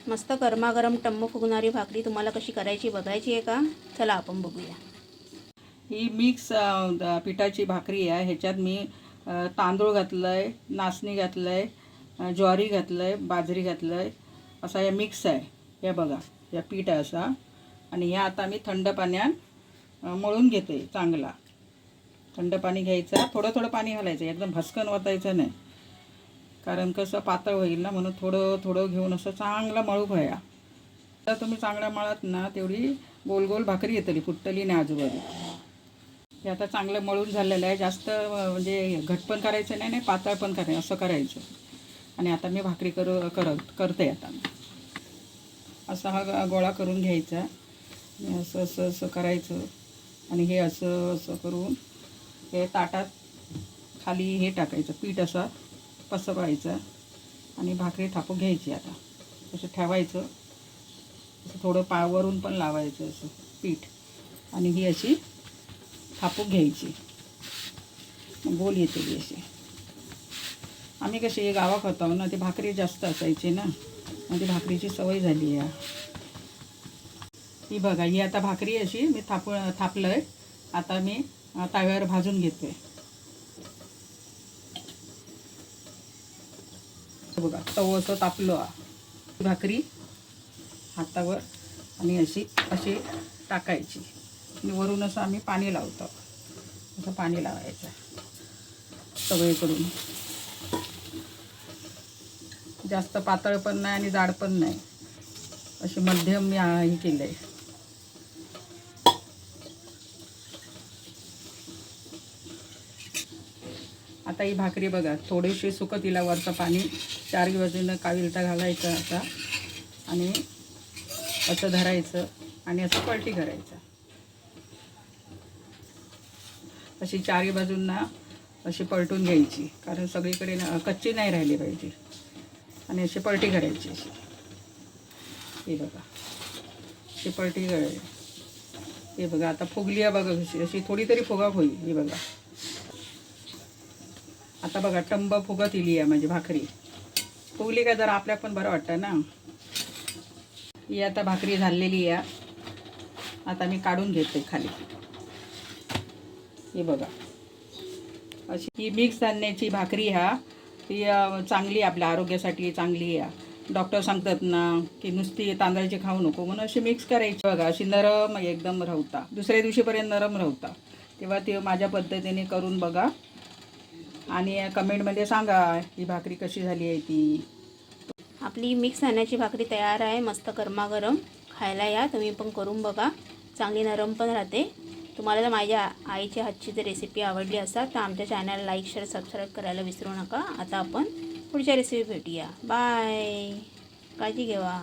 मस्त गरमागरम टम्म फुगणारी भाकरी तुम्हाला कशी करायची बघायची आहे का? चला आपण बघूया। ही मिक्स पिठाची भाकरी आहे। ह्याच्यात मी तांदूळ घातलं आहे, नाचणी घातलं आहे, ज्वारी घातलं आहे, बाजरी घातलं आहे, असा हे मिक्स आहे। हे बघा, या पीठ आहे असा। आणि ह्या आता मी थंड पाण्यात मळून घेते चांगला। थंड पाणी घ्यायचं, थोडं थोडं पाणी घालायचं, एकदम भस्कन वतायचं नाही, कारण कसं पातळ होईल ना, म्हणून थोडं थोडं घेऊन असं चांगलं मळू घ्या। तर तुम्ही चांगला मळत ना तेवढी गोल गोल भाकरी येतली, फुटतली नाही आजूबाजू। हे आता चांगलं मळून झालेलं आहे। जास्त म्हणजे घट पण करायचं नाही, पातळ पण करायचं, असं करायचं। आणि आता मी भाकरी करते आता। असा हा गोळा करून घ्यायचा, असं असं असं करायचं। आणि हे असं असं करून हे ताटात खाली हे टाकायचं, पीठ असं पसरवायचं आणि भाकरी थापून घ्यायची। आता असं ठेवायचं, असं थोडं पावरून पण लावायचं असं पीठ, आणि ही अशी थापून घ्यायची, मग गोल येते ती अशी। आम्ही कशी गावात खातो ना, ती भाकरी जास्त असायची ना, मग ती भाकरीची सवय झाली आहे। ही बघा, ही आता भाकरी अशी मी थापलं आहे। आता मी तव्यावर भाजून घेते। बघा, तव असं तापलं, भाकरी हातावर आणि अशी अशी टाकायची, आणि वरून असं आम्ही पाणी लावतो, असं पाणी लावायचं सगळीकडून। जास्त पातळ पण नाही आणि जाड पण नाही, अशी मध्यम मी हे केलं आहे। आता ही भाकरी बघा, थोडीशी सुकं तिला वरचं पाणी 4 बाजूनं काविलता घालायचं आता, आणि असं धरायचं आणि असं पलटी करायचं। अशी 4 बाजूंना अशी पलटून घ्यायची, कारण सगळीकडे कच्ची नाही राहिली पाहिजे। आणि अशी पलटी करायची अशी। हे बघा, अशी पलटी करायची। हे बघा, आता फुगली आहे बघा कशी, अशी थोडी तरी फुगा होईल। ही बघा, आता बघा टंब फुगत इली आहे म्हणजे भाकरी फुगली का जरा आपल्याला पण बरं वाटतं ना। ही आता भाकरी झालेली आहे, आता मी काढून घेते खाली। हे बघा, अशी ही मिक्स धान्याची भाकरी ती चांगली, आपल्या आरोग्यासाठी चांगली आहे। डॉक्टर सांगतात ना की नुसती तांदळाची खाऊ नको, म्हणून अशी मिक्स करायची बघा, अशी नरम एकदम राहता, दुसऱ्या दिवशीपर्यंत नरम राहता। तेव्हा ते माझ्या पद्धतीने करून बघा, आणि कमेंटमध्ये सांगा ही भाकरी कशी झाली आहे ती। आपली मिक्स धान्याची भाकरी तयार आहे, मस्त गरमागरम। खायला या, तुम्ही पण करून बघा, चांगली नरम पण राहते। तुम्हाला जर माझ्या आईच्या हातची जर रेसिपी आवडली असेल तर आमच्या चॅनल लाईक शेअर सबस्क्राईब करायला विसरू नका। आता आपण पुढच्या रेसिपी भेटूया। बाय, काळजी घ्या।